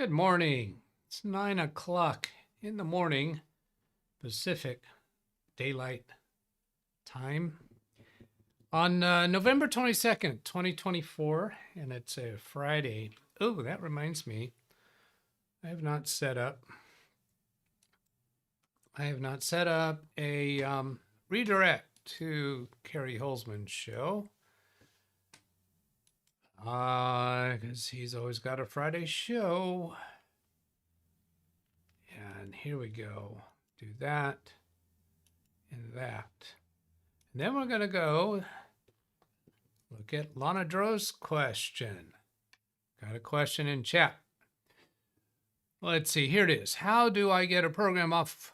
Good morning. It's 9 o'clock in the morning, Pacific Daylight Time on November 22nd, 2024, and it's a Friday. Oh, that reminds me, I have not set up a redirect to Kerry Holzman's show. Because he's always got a Friday show. And here we go. Do that and that. And then we're going to go look at Lana Dro's question. Got a question in chat. Let's see. Here it is. How do I get a program off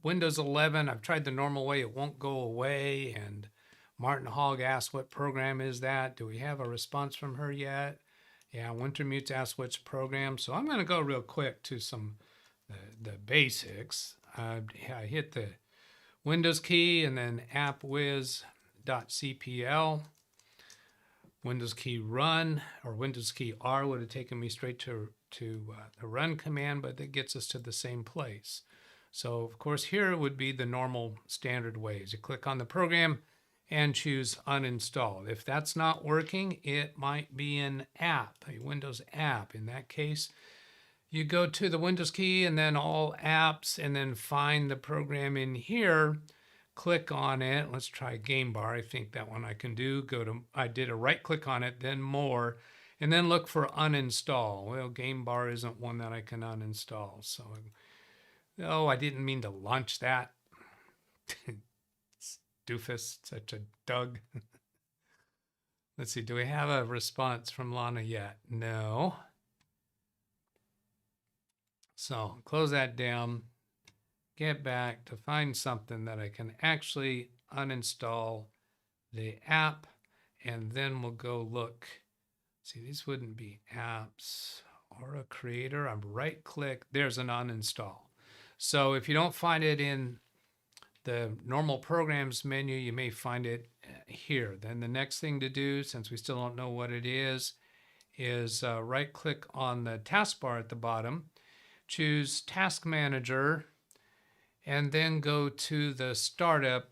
Windows 11? I've tried the normal way. It won't go away. And Martin Hogg asked, what program is that? Do we have a response from her yet? Yeah, Wintermute asked which program. So I'm going to go real quick to some the basics. I hit the Windows key and then appwiz.cpl. Windows key run or Windows key R would have taken me straight to the run command, but that gets us to the same place. So of course here would be the normal standard ways. You click on the program and choose uninstall. If that's not working, it might be an app, a Windows app. In that case, you go to the Windows key and then all apps and then find the program in here. Click on it. Let's try Game Bar. I think that one I can do. I did a right click on it, then more, and then look for uninstall. Well, Game Bar isn't one that I can uninstall. So, oh, I didn't mean to launch that. Doofus, such a Doug. Let's see, do we have a response from Lana yet? No. So close that down, get back to find something that I can actually uninstall the app, and then we'll go look. See, these wouldn't be apps or a creator. I'm right click, there's an uninstall. So if you don't find it in the normal programs menu, you may find it here. Then the next thing to do, since we still don't know what it is right click on the taskbar at the bottom, choose Task Manager, and then go to the Startup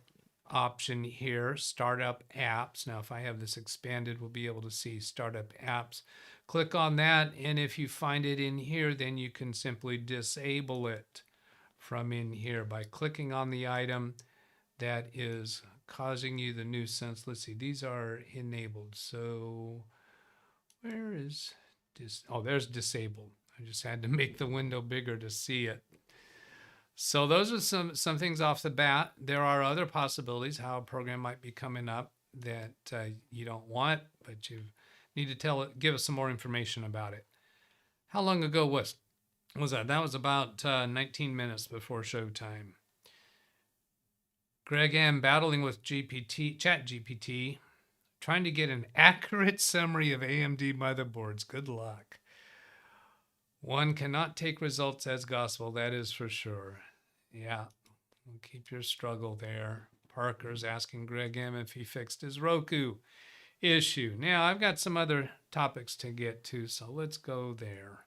option here, Startup Apps. Now, if I have this expanded, we'll be able to see Startup Apps. Click on that, and if you find it in here, then you can simply disable it from in here by clicking on the item that is causing you the nuisance. Let's see, these are enabled. So where is this? Oh, there's disabled. I just had to make the window bigger to see it. So those are some things off the bat. There are other possibilities how a program might be coming up that you don't want, but you need to give us some more information about it. How long ago was that? That was about 19 minutes before showtime. Greg M. battling with ChatGPT, trying to get an accurate summary of AMD motherboards. Good luck. One cannot take results as gospel, that is for sure. Yeah, we'll keep your struggle there. Parker's asking Greg M. if he fixed his Roku issue. Now, I've got some other topics to get to, so let's go there.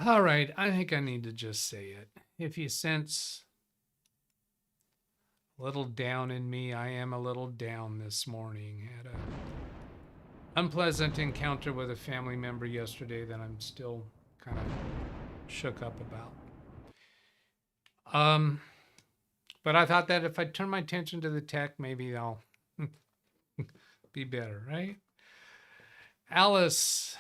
All right, I think I need to just say it. If you sense a little down in me, I am a little down this morning. Had a unpleasant encounter with a family member yesterday that I'm still kind of shook up about. But I thought that if I turn my attention to the tech, maybe I'll be better, right? Alice,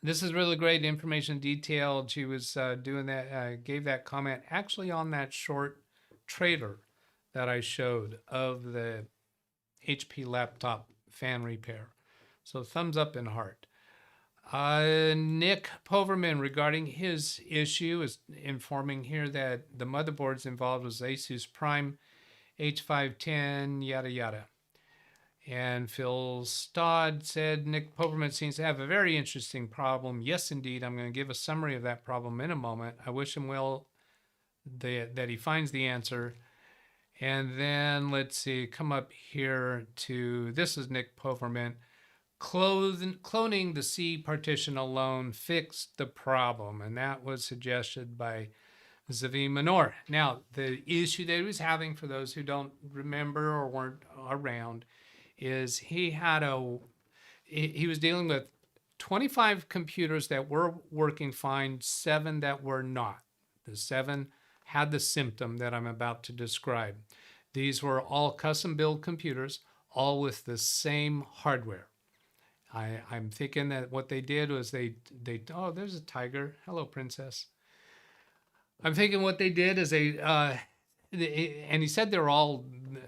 this is really great information, detailed. She was doing that, gave that comment actually on that short trailer that I showed of the HP laptop fan repair. So thumbs up and heart. Nick Poverman, regarding his issue, is informing here that the motherboards involved was Asus Prime H510, yada yada. And Phil Stodd said, Nick Poverman seems to have a very interesting problem. Yes, indeed. I'm going to give a summary of that problem in a moment. I wish him well that he finds the answer. And then let's see, come up here to, this is Nick Poverman. cloning the C partition alone fixed the problem, and that was suggested by Zavim Manor. Now, the issue that he was having, for those who don't remember or weren't around, is he was dealing with 25 computers that were working fine, 7 that were not. The 7 had the symptom that I'm about to describe. These were all custom build computers, all with the same hardware. I'm thinking that what they did was oh, there's a tiger. Hello, princess. I'm thinking what they did is and he said they're all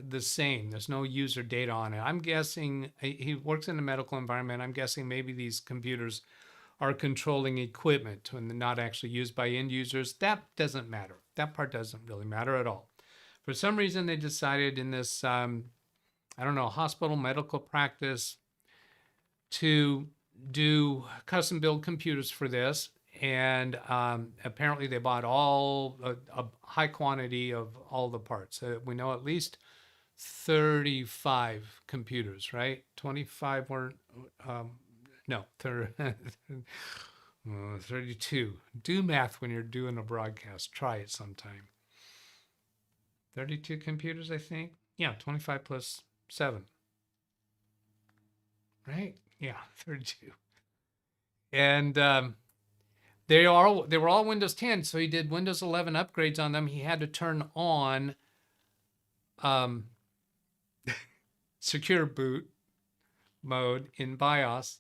the same. There's no user data on it. I'm guessing he works in a medical environment. I'm guessing maybe these computers are controlling equipment and not actually used by end users. That doesn't matter. That part doesn't really matter at all. For some reason, they decided in this, I don't know, hospital medical practice to do custom build computers for this. And apparently they bought a high quantity of all the parts. We know at least 35 computers, right? 25 weren't, no, 32. Do math when you're doing a broadcast. Try it sometime. 32 computers, I think. Yeah, 25 plus 7. Right? Yeah, 32. And they were all Windows 10, so he did Windows 11 upgrades on them. He had to turn on secure boot mode in BIOS.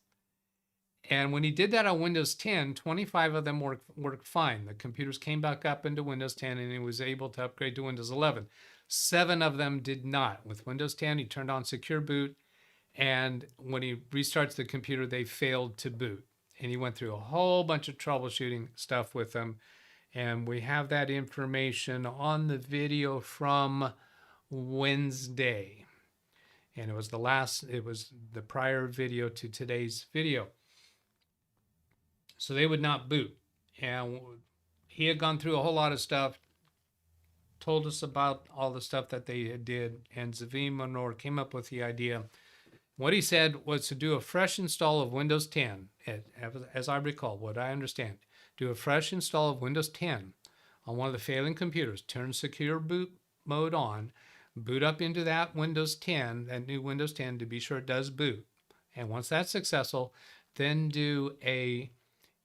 And when he did that on Windows 10, 25 of them worked fine. The computers came back up into Windows 10, and he was able to upgrade to Windows 11. 7 of them did not. With Windows 10, he turned on secure boot, and when he restarts the computer, they failed to boot. And he went through a whole bunch of troubleshooting stuff with them. And we have that information on the video from Wednesday. And it was the prior video to today's video. So they would not boot. And he had gone through a whole lot of stuff, told us about all the stuff that they did. And Zavim Manor came up with the idea. What he said was to do a fresh install of Windows 10, as I recall, what I understand. Do a fresh install of Windows 10 on one of the failing computers, turn secure boot mode on, boot up into that Windows 10, that new Windows 10, to be sure it does boot. And once that's successful, then do a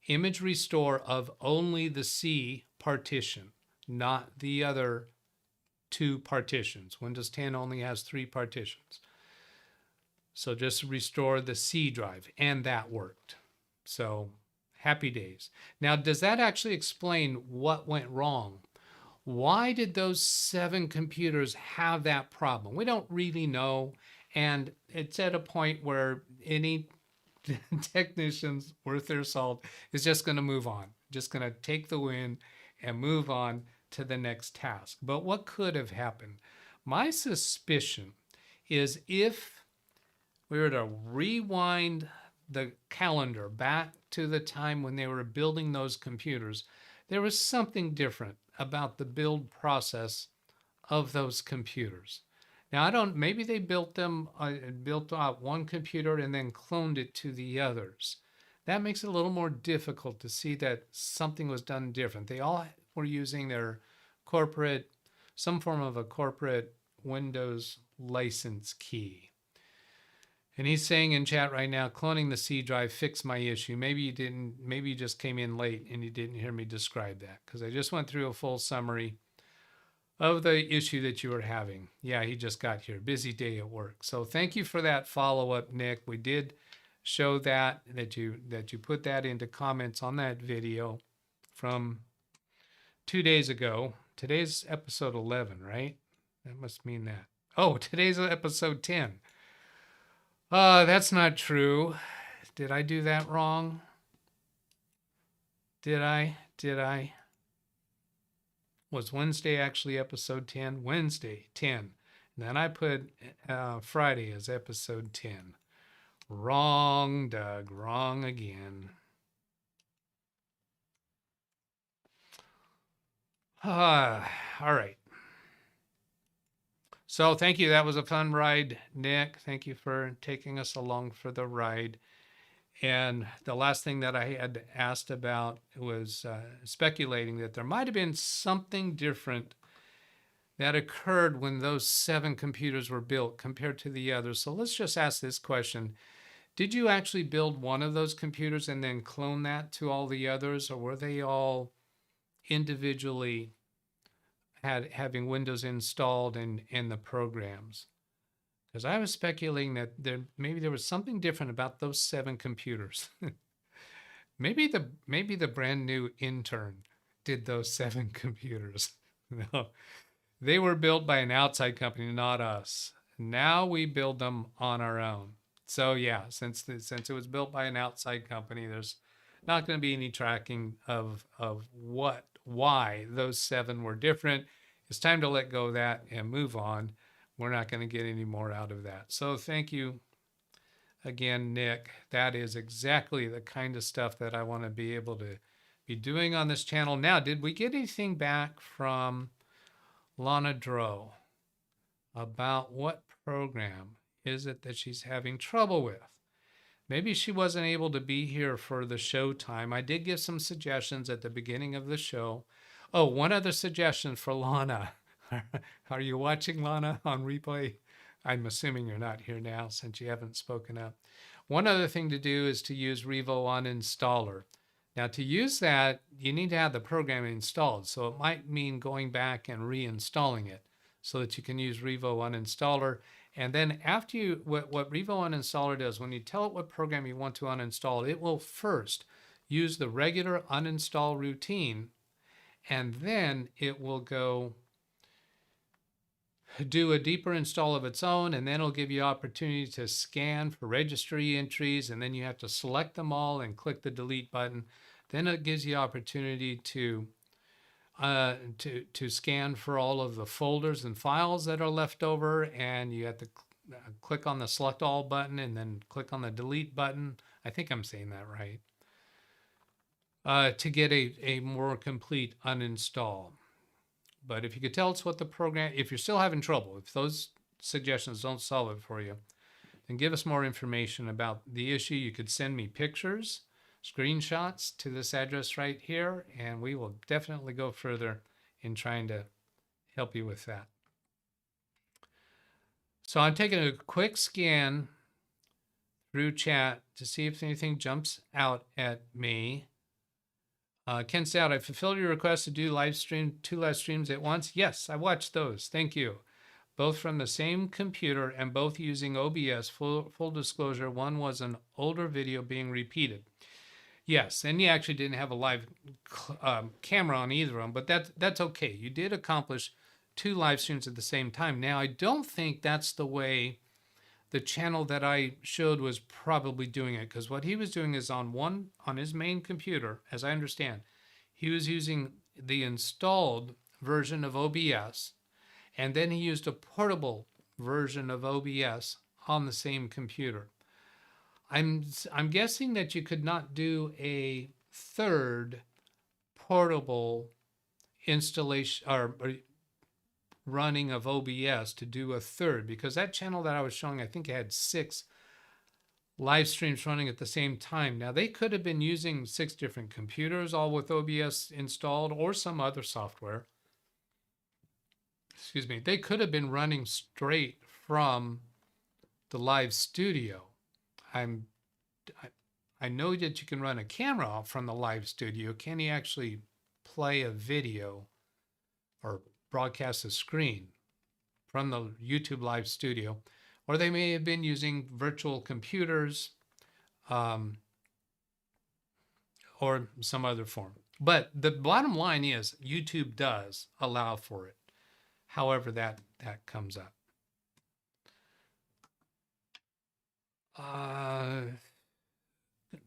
image restore of only the C partition, not the other 2 partitions. Windows 10 only has 3 partitions. So just restore the C drive, and that worked. So happy days. Now, does that actually explain what went wrong? Why did those 7 computers have that problem? We don't really know. And it's at a point where any technicians worth their salt is just going to move on, just going to take the win and move on to the next task. But what could have happened? My suspicion is if we were to rewind the calendar back to the time when they were building those computers, there was something different about the build process of those computers. Now, maybe they built out one computer and then cloned it to the others. That makes it a little more difficult to see that something was done different. They all were using some form of a corporate Windows license key. And he's saying in chat right now, cloning the C drive fixed my issue. Maybe you just came in late and you didn't hear me describe that, because I just went through a full summary of the issue that you were having. Yeah, he just got here. Busy day at work. So thank you for that follow-up, Nick. We did show that you put that into comments on that video from 2 days ago. Today's episode 11, right? That must mean that. Oh, today's episode 10. That's not true. Did I do that wrong? Did I? Was Wednesday actually episode 10? Wednesday, 10. And then I put Friday as episode 10. Wrong, Doug. Wrong again. All right. So thank you. That was a fun ride, Nick. Thank you for taking us along for the ride. And the last thing that I had asked about was speculating that there might have been something different that occurred when those 7 computers were built compared to the others. So let's just ask this question. Did you actually build one of those computers and then clone that to all the others, or were they all individually having Windows installed in the programs? Because I was speculating that maybe there was something different about those 7 computers. maybe the brand new intern did those 7 computers. No, they were built by an outside company, not us. Now we build them on our own. So yeah, since it was built by an outside company, there's not going to be any tracking of why those 7 were different. It's time to let go of that and move on. We're not going to get any more out of that. So thank you again, Nick. That is exactly the kind of stuff that I want to be able to be doing on this channel. Now, did we get anything back from Lana Dro about what program is it that she's having trouble with? Maybe she wasn't able to be here for the show time. I did give some suggestions at the beginning of the show. Oh, one other suggestion for Lana. Are you watching, Lana, on replay? I'm assuming you're not here now since you haven't spoken up. One other thing to do is to use Revo Uninstaller. Now, to use that, you need to have the program installed. So it might mean going back and reinstalling it so that you can use Revo Uninstaller. And then after you, what Revo Uninstaller does, when you tell it what program you want to uninstall, it will first use the regular uninstall routine, and then it will go do a deeper install of its own, and then it'll give you opportunity to scan for registry entries, and then you have to select them all and click the delete button. Then it gives you opportunity to scan for all of the folders and files that are left over, and you have to click on the select all button and then click on the delete button. I think I'm saying that right. To get a more complete uninstall. But if you could tell us what the program, if you're still having trouble, if those suggestions don't solve it for you, then give us more information about the issue. You could send me pictures, screenshots to this address right here, and we will definitely go further in trying to help you with that. So I'm taking a quick scan through chat to see if anything jumps out at me. Ken Stout, I fulfilled your request to do 2 live streams at once. Yes, I watched those. Thank you. Both from the same computer and both using OBS. Full disclosure, one was an older video being repeated. Yes, and you actually didn't have a live camera on either of them, but that's okay. You did accomplish 2 live streams at the same time. Now, I don't think that's the way the channel that I showed was probably doing it, because what he was doing is on his main computer, as I understand, he was using the installed version of OBS, and then he used a portable version of OBS on the same computer. I'm guessing that you could not do a third portable installation or running of OBS to do a third, because that channel that I was showing, I think it had 6 live streams running at the same time. Now, they could have been using 6 different computers, all with OBS installed, or some other software. Excuse me. They could have been running straight from the live studio. I know that you can run a camera from the live studio. Can you actually play a video or broadcast a screen from the YouTube live studio? Or they may have been using virtual computers or some other form. But the bottom line is YouTube does allow for it, however that comes up.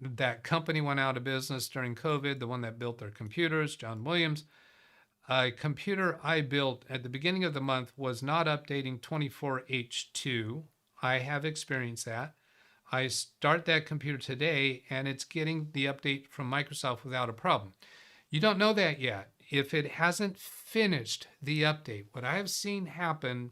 That company went out of business during COVID, the one that built their computers, John Williams. A computer I built at the beginning of the month was not updating 24H2. I have experienced that. I start that computer today and it's getting the update from Microsoft without a problem. You don't know that yet. If it hasn't finished the update, what I have seen happen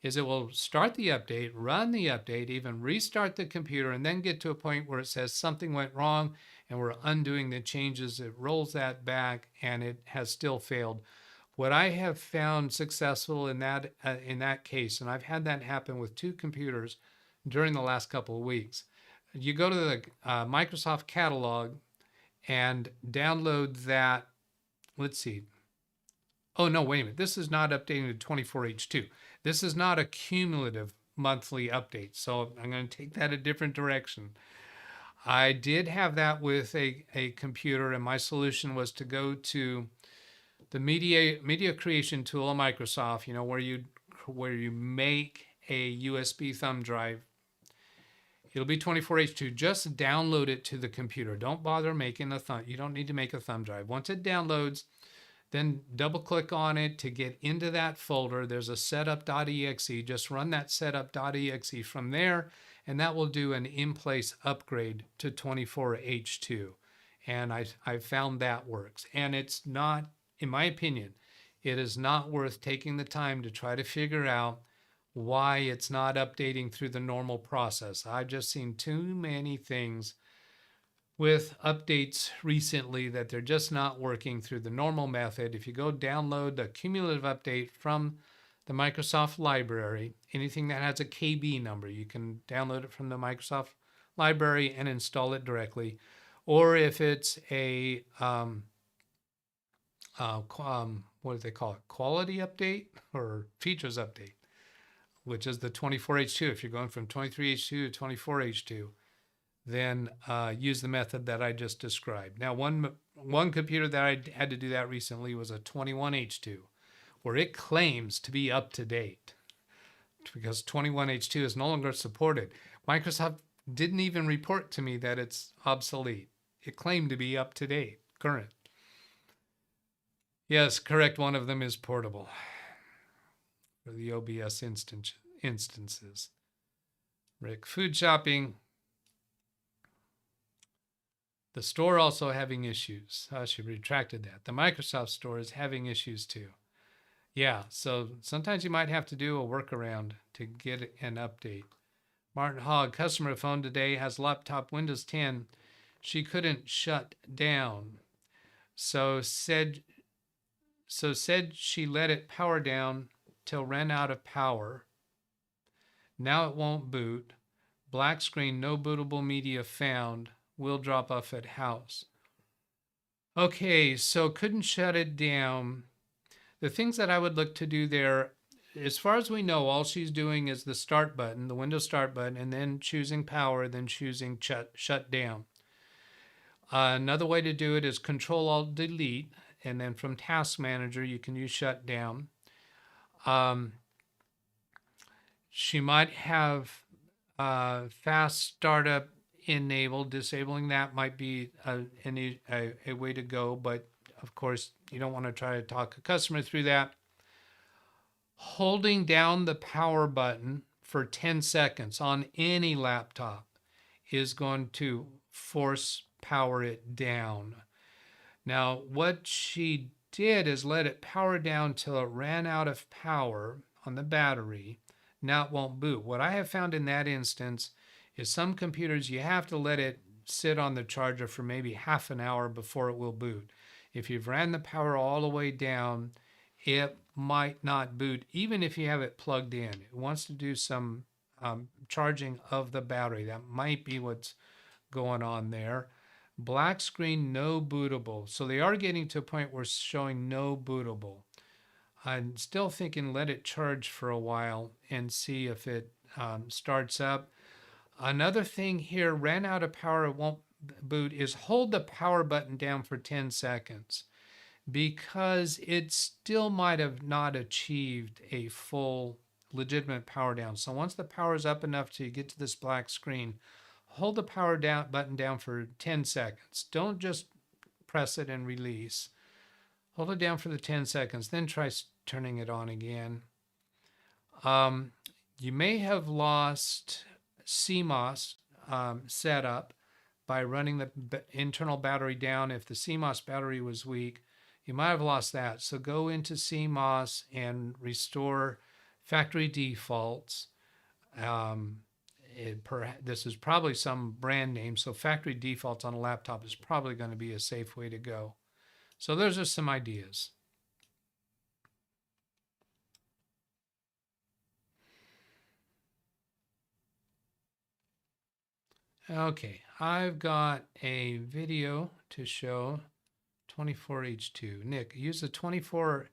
is it will start the update, run the update, even restart the computer, and then get to a point where it says something went wrong and we're undoing the changes. It rolls that back and it has still failed. What I have found successful in that case, and I've had that happen with 2 computers during the last couple of weeks, you go to the Microsoft catalog and download that. Let's see. Oh, no, wait a minute. This is not updating to 24H2. This is not a cumulative monthly update. So I'm going to take that a different direction. I did have that with a computer, and my solution was to go to the media creation tool on Microsoft, where you make a USB thumb drive. It'll be 24H2. Just download it to the computer. Don't bother making a thumb. You don't need to make a thumb drive. Once it downloads, then double click on it to get into that folder. There's a setup.exe. Just run that setup.exe from there, and that will do an in-place upgrade to 24H2. And I found that works. And it's not, in my opinion, it is not worth taking the time to try to figure out why it's not updating through the normal process. I've just seen too many things with updates recently that they're just not working through the normal method. If you go download the cumulative update from the Microsoft library, anything that has a KB number, you can download it from the Microsoft library and install it directly. Or if it's a, what do they call it? Quality update or features update, which is the 24H2. If you're going from 23H2 to 24H2, then use the method that I just described. Now, one computer that I had to do that recently was a 21H2, where it claims to be up to date because 21H2 is no longer supported. Microsoft didn't even report to me that it's obsolete. It claimed to be up to date, current. Yes, correct. One of them is portable for the OBS instances. Rick, food shopping. The store also having issues. She retracted that. The Microsoft store is having issues too. Yeah, so sometimes you might have to do a workaround to get an update. Martin Hogg, customer phone today, has laptop Windows 10. She couldn't shut down. So said she let it power down till ran out of power. Now it won't boot. Black screen, no bootable media found. Will drop off at house. Okay, so couldn't shut it down. The things that I would look to do there, as far as we know, all she's doing is the start button, the Windows start button, and then choosing power, then choosing shut down. Another way to do it is Control-Alt-Delete, and then from Task Manager, you can use shut down. She might have fast startup enabled. Disabling that might be a way to go, but of course you don't want to try to talk a customer through that. Holding down the power button for 10 seconds on any laptop is going to force power it down. Now what she did is let it power down till it ran out of power on the battery. Now it won't boot. What I have found in that instance is some computers, you have to let it sit on the charger for maybe half an hour before it will boot. If you've ran the power all the way down, it might not boot, even if you have it plugged in. It wants to do some charging of the battery. That might be what's going on there. Black screen, no bootable. So they are getting to a point where it's showing no bootable. I'm still thinking let it charge for a while and see if it starts up. Another thing here, ran out of power, it won't boot, is hold the power button down for 10 seconds because it still might have not achieved a full legitimate power down. So once the power is up enough to get to this black screen, hold the power down button down for 10 seconds. Don't just press it and release. Hold it down for the 10 seconds, then try turning it on again. You may have lost CMOS setup by running the internal battery down. If the CMOS battery was weak, you might have lost that. So go into CMOS and restore factory defaults. This is probably some brand name, so factory defaults on a laptop is probably going to be a safe way to go. So those are some ideas. Okay, I've got a video to show 24H2. Nick, use the 24H2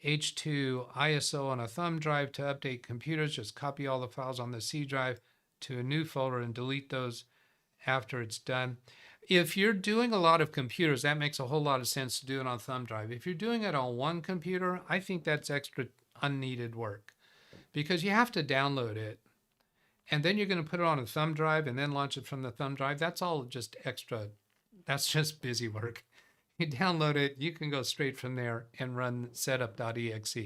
ISO on a thumb drive to update computers. Just copy all the files on the C drive to a new folder and delete those after it's done. If you're doing a lot of computers, that makes a whole lot of sense to do it on thumb drive. If you're doing it on one computer, I think that's extra unneeded work because you have to download it. And then you're going to put it on a thumb drive and then launch it from the thumb drive. That's all just extra. That's just busy work. You download it, you can go straight from there and run setup.exe.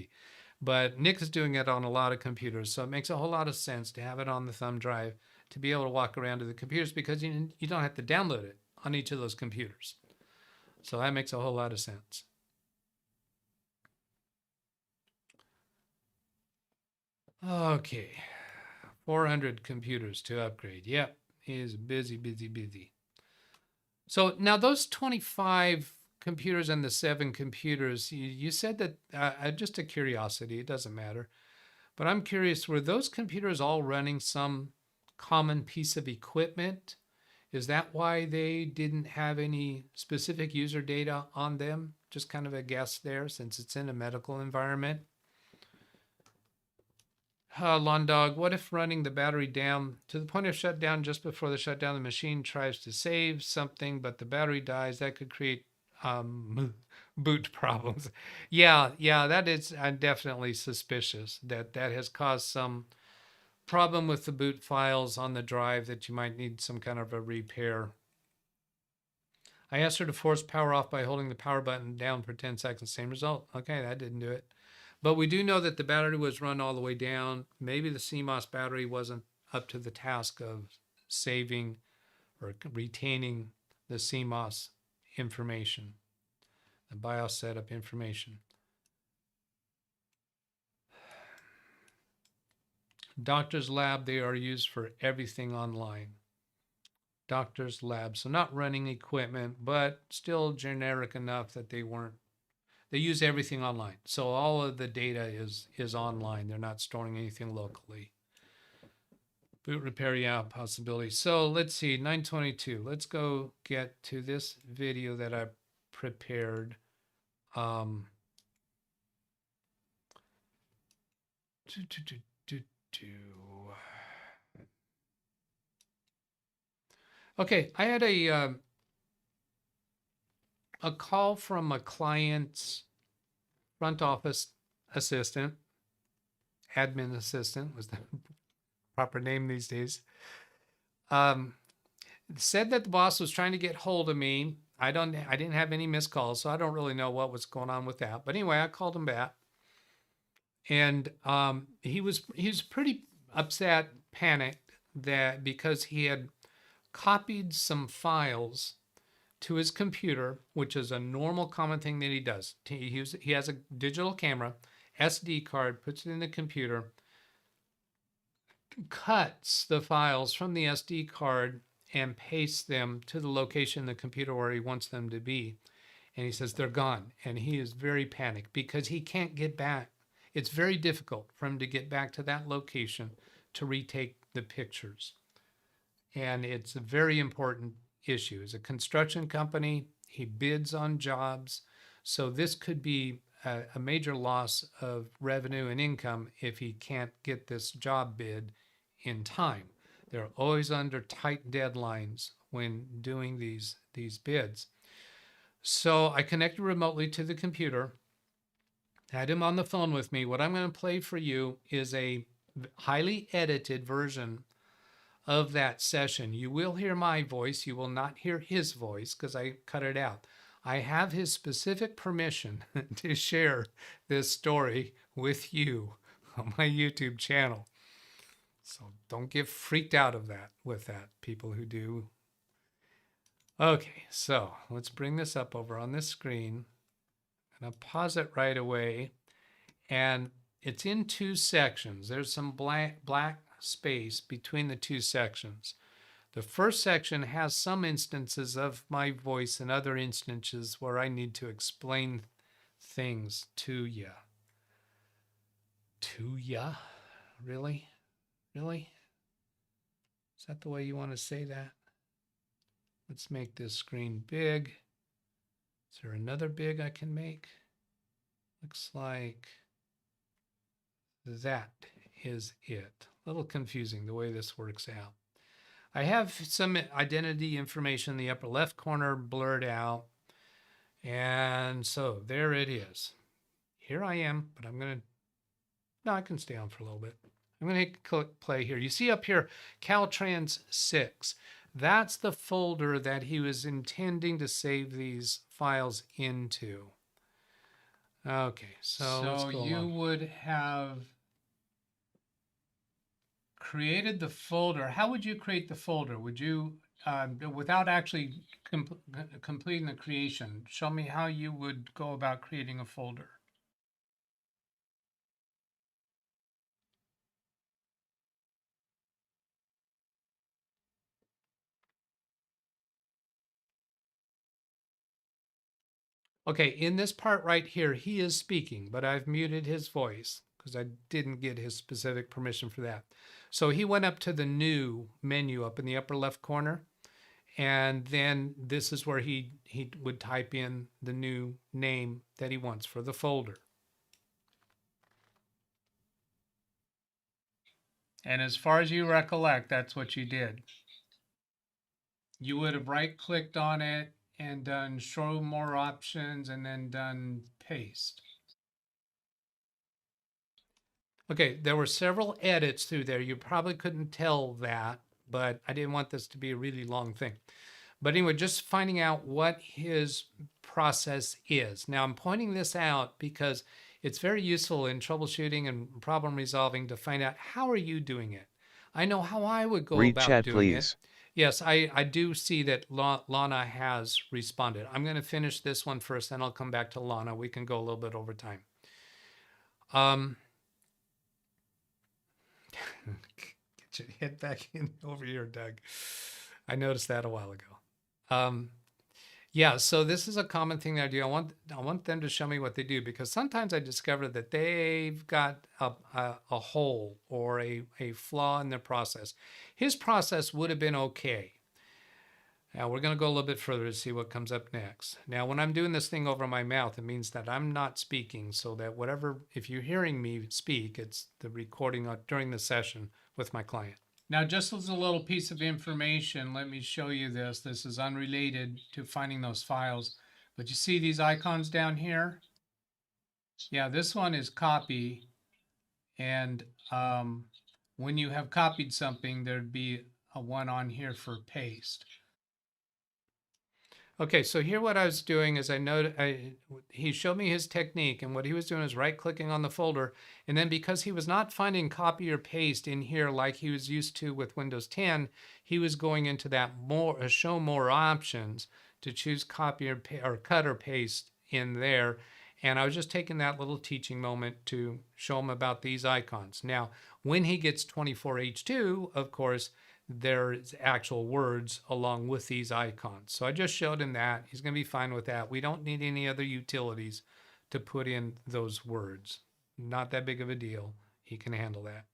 But Nick is doing it on a lot of computers, so it makes a whole lot of sense to have it on the thumb drive to be able to walk around to the computers because you don't have to download it on each of those computers. So that makes a whole lot of sense. Okay. 400 computers to upgrade. Yep, he is busy, busy, busy. So now those 25 computers and the 7 computers, you said that, just a curiosity, it doesn't matter, but I'm curious, were those computers all running some common piece of equipment? Is that why they didn't have any specific user data on them? Just kind of a guess there since it's in a medical environment. Lawn Dog, what if running the battery down to the point of shutdown just before the shutdown, the machine tries to save something, but the battery dies? That could create boot problems. Yeah, that is definitely suspicious that has caused some problem with the boot files on the drive that you might need some kind of a repair. I asked her to force power off by holding the power button down for 10 seconds. Same result. Okay, that didn't do it. But we do know that the battery was run all the way down. Maybe the CMOS battery wasn't up to the task of saving or retaining the CMOS information, the BIOS setup information. Doctor's lab, they are used for everything online. Doctor's lab, so not running equipment, but still generic enough that they use everything online. So all of the data is online. They're not storing anything locally. Boot repair, yeah, possibility. So let's see, 922. Let's go get to this video that I prepared. Okay, I had a call from a client's front office assistant, admin assistant was the proper name these days. Said that the boss was trying to get hold of me. I didn't have any missed calls, so I don't really know what was going on with that. But anyway, I called him back, and he was pretty upset, panicked that because he had copied some files to his computer, which is a normal common thing that he does. He has a digital camera, SD card, puts it in the computer, cuts the files from the SD card and pastes them to the location in the computer where he wants them to be. And he says they're gone. And he is very panicked because he can't get back. It's very difficult for him to get back to that location to retake the pictures. And it's a very important issue. As a construction company, he bids on jobs. So this could be a major loss of revenue and income if he can't get this job bid in time. They're always under tight deadlines when doing these bids. So I connected remotely to the computer, had him on the phone with me. What I'm going to play for you is a highly edited version of that session. You will hear my voice. You will not hear his voice because I cut it out. I have his specific permission to share this story with you on my YouTube channel. So don't get freaked out with that, people who do. Okay, so let's bring this up over on this screen. I'm going to pause it right away. And It's in two sections. There's some black space between the two sections. The first section has some instances of my voice and other instances where I need to explain things to you. To ya? Really? Really? Is that the way you want to say that? Let's make this screen big. Is there another big I can make? Looks like that is it. A little confusing the way this works out. I have some identity information in the upper left corner blurred out. And so there it is. Here I am, but I'm going to, no, I can stay on for a little bit. I'm going to click play here. You see up here, Caltrans 6. That's the folder that he was intending to save these files into. Okay, so you would have created the folder. How would you create the folder? Would you, without actually completing the creation, show me how you would go about creating a folder. Okay, in this part right here, he is speaking, but I've muted his voice because I didn't get his specific permission for that. So he went up to the new menu up in the upper left corner. And then this is where he would type in the new name that he wants for the folder. And as far as you recollect, that's what you did. You would have right-clicked on it and done show more options and then done paste. Okay, there were several edits through there. You probably couldn't tell that, but I didn't want this to be a really long thing. But anyway, just finding out what his process is. Now I'm pointing this out because it's very useful in troubleshooting and problem resolving to find out how are you doing it. I know how I would go Read about chat, doing please. it. Yes, I do see that Lana has responded. I'm going to finish this one first, then I'll come back to Lana. We can go a little bit over time. Get your head back in over here, Doug. I noticed that a while ago. Yeah, so this is a common thing that I do. I want them to show me what they do because sometimes I discover that they've got a hole or a flaw in their process. His process would have been okay. Now we're going to go a little bit further to see what comes up next. Now, when I'm doing this thing over my mouth, it means that I'm not speaking, so that whatever, if you're hearing me speak, it's the recording during the session with my client. Now, just as a little piece of information, let me show you this. This is unrelated to finding those files, but you see these icons down here? Yeah, this one is copy. And when you have copied something, there'd be a one on here for paste. Okay, so here what I was doing is he showed me his technique, and what he was doing is right-clicking on the folder, and then because he was not finding copy or paste in here like he was used to with Windows 10, he was going into that show more options to choose copy or cut or paste in there. And I was just taking that little teaching moment to show him about these icons. Now, when he gets 24H2, of course, there's actual words along with these icons. So I just showed him that. He's going to be fine with that. We don't need any other utilities to put in those words. Not that big of a deal. He can handle that.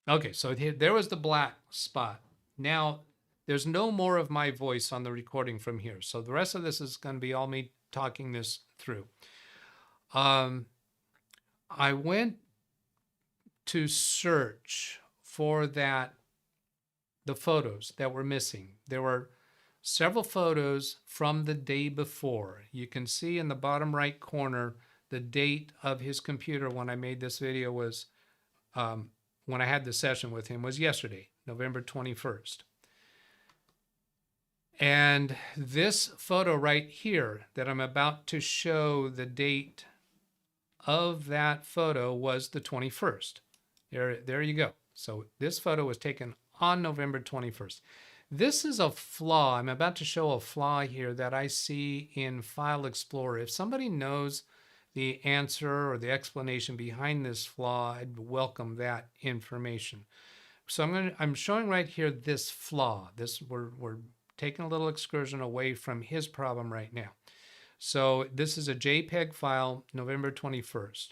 Okay, so there was the black spot. Now, there's no more of my voice on the recording from here. So the rest of this is going to be all me talking this through. I went to search for the photos that were missing. There were several photos from the day before. You can see in the bottom right corner, the date of his computer when I made this video was, when I had the session with him was yesterday, November 21st. And this photo right here that I'm about to show the date of that photo was the 21st. There you go. So this photo was taken on November 21st. This is a flaw. I'm about to show a flaw here that I see in File Explorer. If somebody knows the answer or the explanation behind this flaw, I'd welcome that information. So I'm showing right here this flaw. We're taking a little excursion away from his problem right now. So this is a JPEG file, November 21st.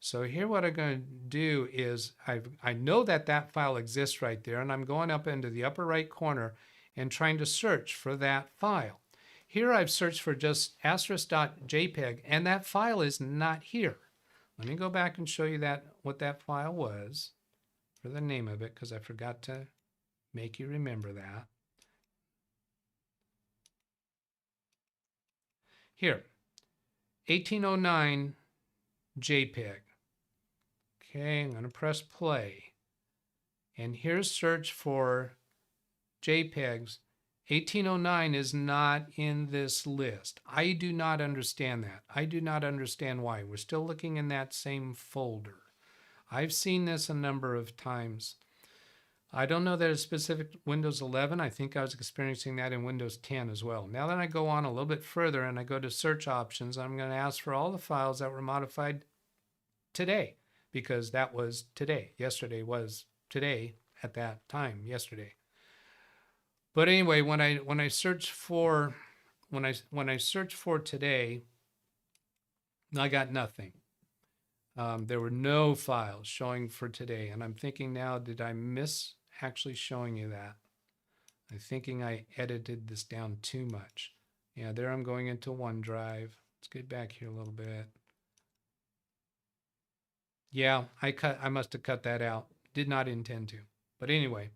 So here what I'm going to do is I know that file exists right there, and I'm going up into the upper right corner and trying to search for that file. Here I've searched for just asterisk.jpg, and that file is not here. Let me go back and show you what that file was for the name of it, because I forgot to make you remember that. Here, 1809 JPEG. Okay, I'm going to press play. And here's search for JPEGs. 1809 is not in this list. I do not understand that. I do not understand why. We're still looking in that same folder. I've seen this a number of times. I don't know that it's specific to Windows 11. I think I was experiencing that in Windows 10 as well. Now that I go on a little bit further and I go to search options, I'm going to ask for all the files that were modified today, because that was today. Yesterday was today at that time, yesterday. But anyway, when I search for today, I got nothing. There were no files showing for today, and I'm thinking now, did I miss actually showing you that? I'm thinking I edited this down too much. Yeah, there I'm going into OneDrive. Let's get back here a little bit. Yeah, I must have cut that out. Did not intend to. But anyway,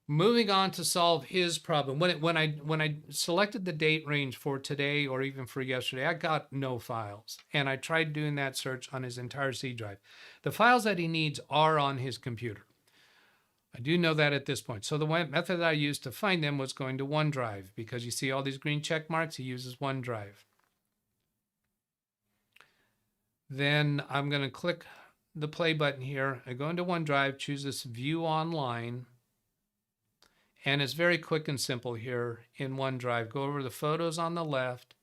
moving on to solve his problem. When I selected the date range for today or even for yesterday, I got no files. And I tried doing that search on his entire C drive. The files that he needs are on his computer. I do know that at this point. So the method that I used to find them was going to OneDrive, because you see all these green check marks, he uses OneDrive. Then I'm going to click the play button here. I go into OneDrive, choose this View Online. And it's very quick and simple here in OneDrive. Go over the photos on the left,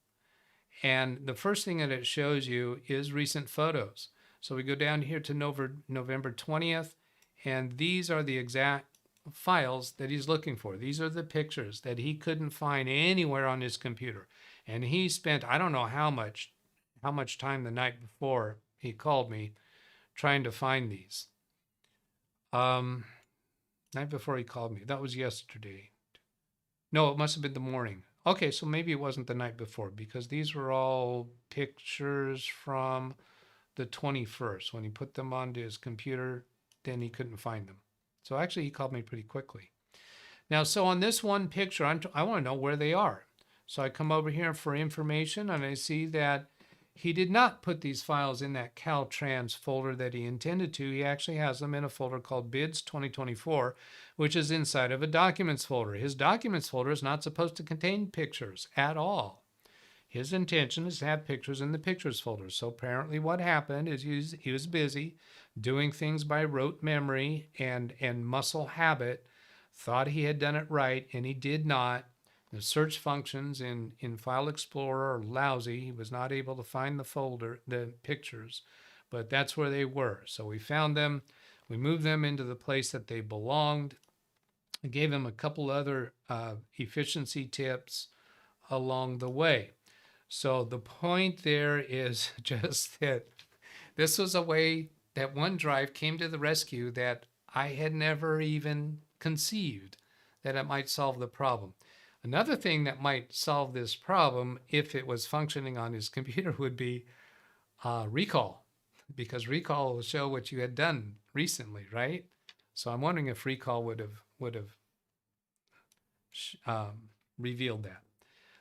and the first thing that it shows you is recent photos. So we go down here to November 20th, and these are the exact files that he's looking for. These are the pictures that he couldn't find anywhere on his computer. And he spent, I don't know how much time the night before he called me trying to find these. Night before he called me. That was yesterday. No, it must have been the morning. Okay, so maybe it wasn't the night before, because these were all pictures from the 21st. When he put them onto his computer, then he couldn't find them. So actually, he called me pretty quickly. Now, so on this one picture, I want to know where they are. So I come over here for information, and I see that he did not put these files in that Caltrans folder that he intended to. He actually has them in a folder called Bids 2024, which is inside of a Documents folder. His Documents folder is not supposed to contain pictures at all. His intention is to have pictures in the Pictures folder. So apparently what happened is he was busy doing things by rote memory and muscle habit, thought he had done it right, and he did not. The search functions in File Explorer are lousy. He was not able to find the pictures, but that's where they were. So we found them. We moved them into the place that they belonged. I gave him a couple other efficiency tips along the way. So the point there is just that this was a way that OneDrive came to the rescue that I had never even conceived that it might solve the problem. Another thing that might solve this problem, if it was functioning on his computer, would be recall, because recall will show what you had done recently, right? So I'm wondering if recall would have revealed that.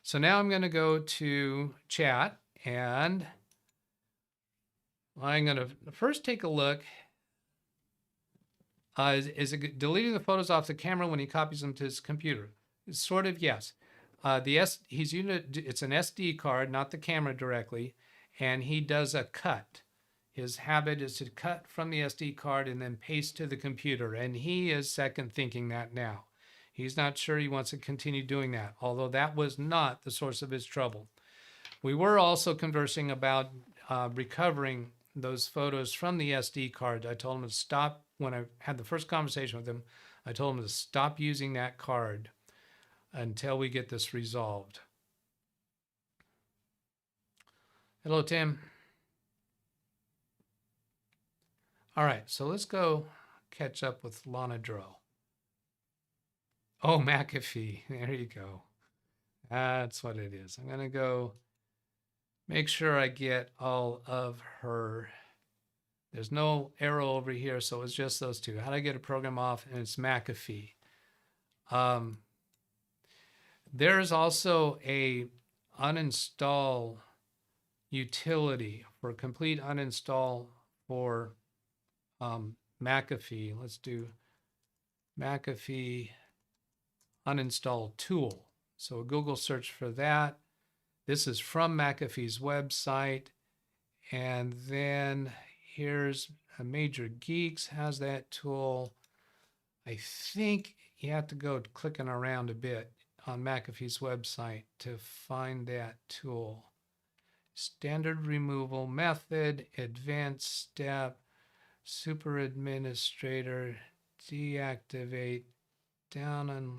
So now I'm going to go to chat, and I'm going to first take a look. Is it deleting the photos off the camera when he copies them to his computer? Sort of, yes. He's using it's an SD card, not the camera directly, and he does a cut. His habit is to cut from the SD card and then paste to the computer, and he is second thinking that now. He's not sure he wants to continue doing that, although that was not the source of his trouble. We were also conversing about recovering those photos from the SD card. I told him to stop. When I had the first conversation with him, I told him to stop using that card until we get this resolved. Hello, Tim. All right, so let's go catch up with Lana Dro. Oh, McAfee. There you go. That's what it is. I'm going to go make sure I get all of her. There's no arrow over here, so it's just those two. How do I get a program off? And it's McAfee. There's also a uninstall utility for complete uninstall for McAfee. Let's do McAfee uninstall tool. So a Google search for that. This is from McAfee's website. And then here's a Major Geeks has that tool. I think you have to go clicking around a bit on McAfee's website to find that tool. Standard removal method, advanced step, super administrator, deactivate, down and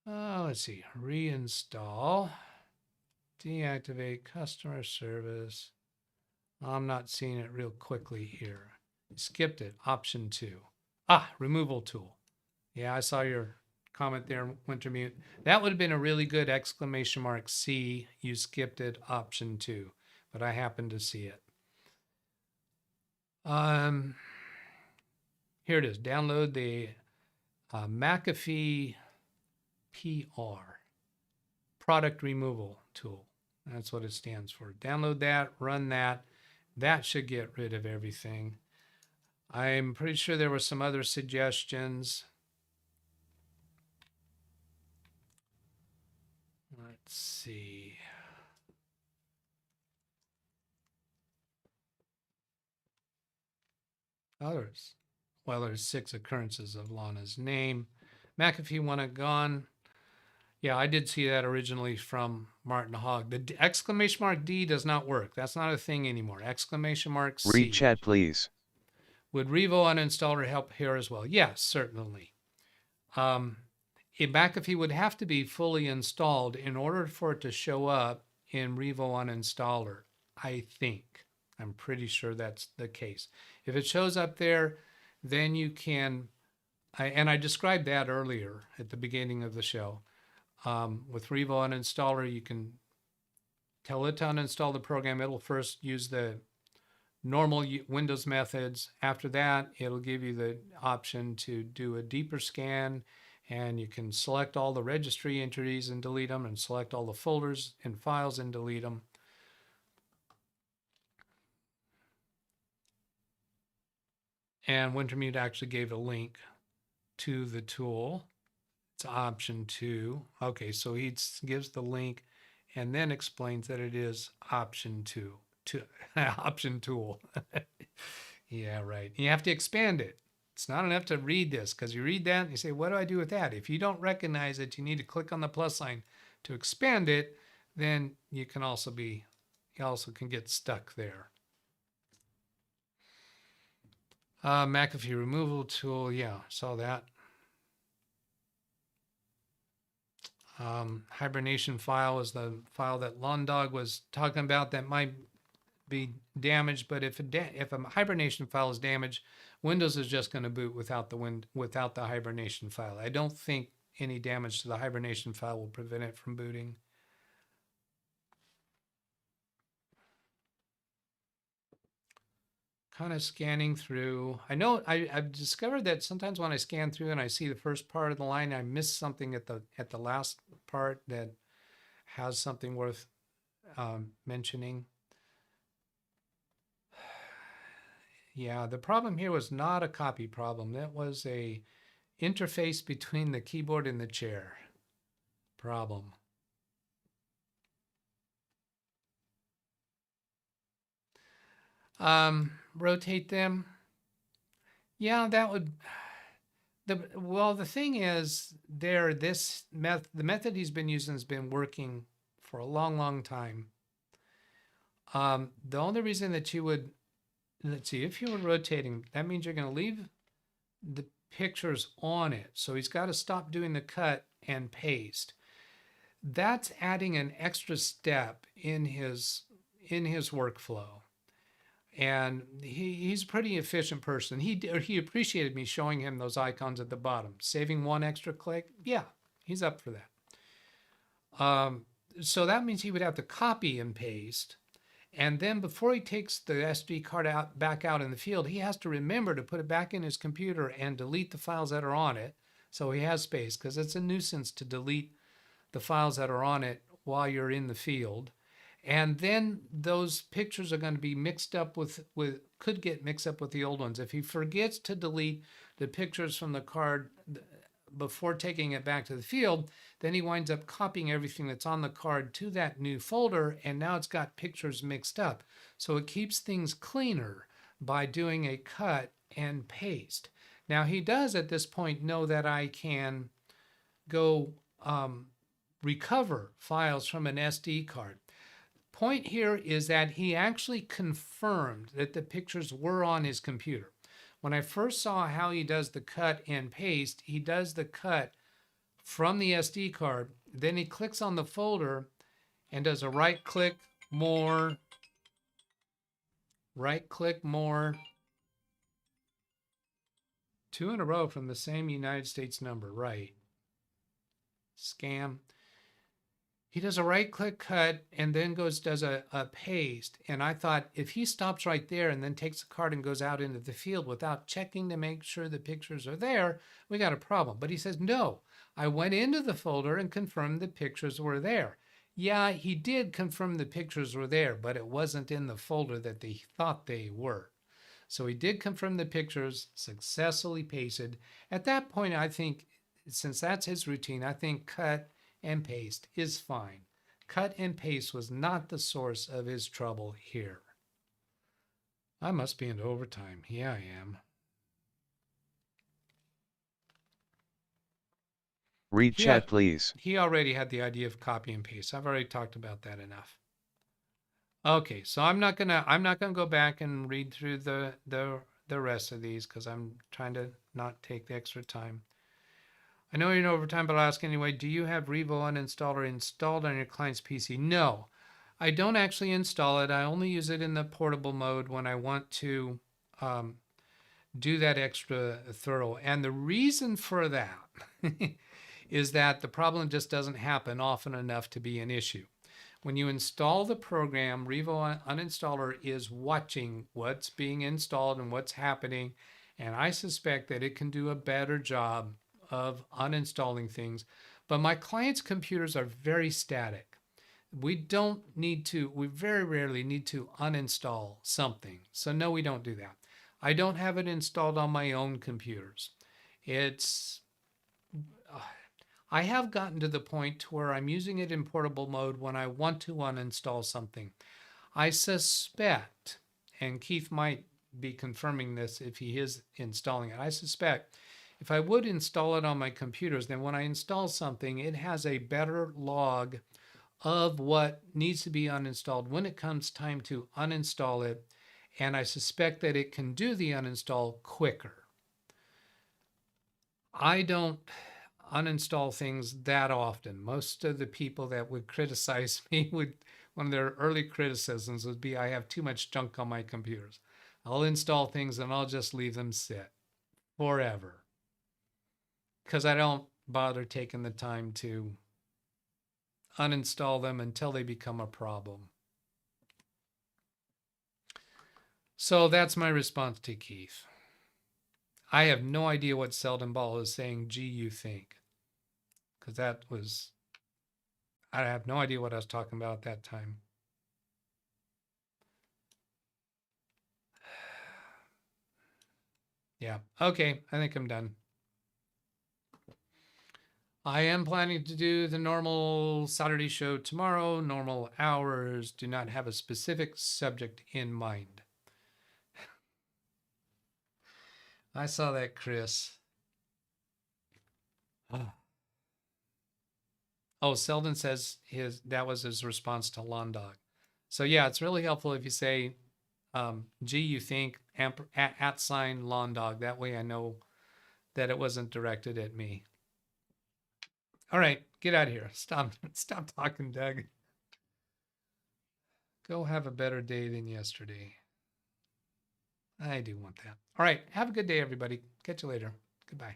let's see, reinstall, deactivate customer service. I'm not seeing it real quickly here. Skipped it, option 2. Removal tool. Yeah, I saw your comment there, Wintermute. That would have been a really good !C. You skipped it, option 2, but I happened to see it. Here it is. Download the McAfee PR, product removal tool. That's what it stands for. Download that, run that. That should get rid of everything. I'm pretty sure there were some other suggestions. Let's see. Others. Well, there's 6 occurrences of Lana's name. McAfee want it gone. Yeah, I did see that originally from Martin Hogg. The exclamation mark D does not work. That's not a thing anymore. Exclamation mark C. Read chat, please. Would Revo uninstaller help here as well? Yes, certainly. McAfee would have to be fully installed in order for it to show up in Revo uninstaller, I think. I'm pretty sure that's the case. If it shows up there, then you can, and I described that earlier at the beginning of the show. With Revo uninstaller, you can tell it to uninstall the program. It'll first use the normal Windows methods. After that, it'll give you the option to do a deeper scan, and you can select all the registry entries and delete them, and select all the folders and files and delete them. And Wintermute actually gave a link to the tool. It's option 2. Okay, so he gives the link and then explains that it is option 2. Option tool. Yeah, right. You have to expand it. It's not enough to read this, because you read that and you say, what do I do with that? If you don't recognize it, you need to click on the plus sign to expand it. Then you can also can get stuck there. McAfee removal tool. Yeah, saw that. Hibernation file is the file that Londog was talking about that might be damaged, but if a hibernation file is damaged, Windows is just going to boot without the hibernation file. I don't think any damage to the hibernation file will prevent it from booting. Kind of scanning through. I know I've discovered that sometimes when I scan through and I see the first part of the line, I miss something at the last part that has something worth mentioning. Yeah, the problem here was not a copy problem. That was a interface between the keyboard and the chair problem. Rotate them. Yeah, that would. The thing is, the method he's been using has been working for a long, long time. The only reason that you would, let's see, if you were rotating, that means you're going to leave the pictures on it. So he's got to stop doing the cut and paste. That's adding an extra step in his workflow. And he's a pretty efficient person. He appreciated me showing him those icons at the bottom. Saving one extra click, yeah, he's up for that. So that means he would have to copy and paste. And then before he takes the SD card back out in the field, he has to remember to put it back in his computer and delete the files that are on it. So he has space, because it's a nuisance to delete the files that are on it while you're in the field. And then those pictures are going to be mixed up could get mixed up with the old ones. If he forgets to delete the pictures from the card before taking it back to the field, then he winds up copying everything that's on the card to that new folder, and now it's got pictures mixed up. So it keeps things cleaner by doing a cut and paste. Now he does at this point know that I can go recover files from an SD card. Point here is that he actually confirmed that the pictures were on his computer. When I first saw how he does the cut and paste, he does the cut from the SD card, then he clicks on the folder and does a right click more, two in a row from the same United States number, right? Scam. He does a right click cut and then does a paste. And I thought, if he stops right there and then takes the card and goes out into the field without checking to make sure the pictures are there, we got a problem. But he says, no, I went into the folder and confirmed the pictures were there. Yeah, he did confirm the pictures were there, but it wasn't in the folder that they thought they were. So he did confirm the pictures, successfully pasted. At that point, I think, since that's his routine, I think cut and paste is fine. Cut and paste was not the source of his trouble here. I must be into overtime. Yeah, I am. Read chat, please. He already had the idea of copy and paste. I've already talked about that enough. Okay, so I'm not gonna go back and read through the rest of these, because I'm trying to not take the extra time. I know you're in overtime, but I'll ask anyway, do you have Revo Uninstaller installed on your client's PC? No, I don't actually install it. I only use it in the portable mode when I want to do that extra thorough. And the reason for that is that the problem just doesn't happen often enough to be an issue. When you install the program, Revo Uninstaller is watching what's being installed and what's happening. And I suspect that it can do a better job of uninstalling things, but my clients' computers are very static. We very rarely need to uninstall something. So no, we don't do that. I don't have it installed on my own computers. I have gotten to the point where I'm using it in portable mode when I want to uninstall something. I suspect, and Keith might be confirming this if he is installing it, I suspect if I would install it on my computers, then when I install something, it has a better log of what needs to be uninstalled when it comes time to uninstall it. And I suspect that it can do the uninstall quicker. I don't uninstall things that often. Most of the people that would criticize me one of their early criticisms would be I have too much junk on my computers. I'll install things and I'll just leave them sit forever, because I don't bother taking the time to uninstall them until they become a problem. So that's my response to Keith. I have no idea what Seldon Ball is saying, gee, you think. Because I have no idea what I was talking about at that time. Yeah, okay, I think I'm done. I am planning to do the normal Saturday show tomorrow, normal hours, do not have a specific subject in mind. I saw that, Chris. Oh, Selden says that was his response to Lawn Dog. So yeah, it's really helpful if you say, gee, you think at sign lawn dog. That way I know that it wasn't directed at me. All right, get out of here. Stop talking, Doug. Go have a better day than yesterday. I do want that. All right, have a good day, everybody. Catch you later. Goodbye.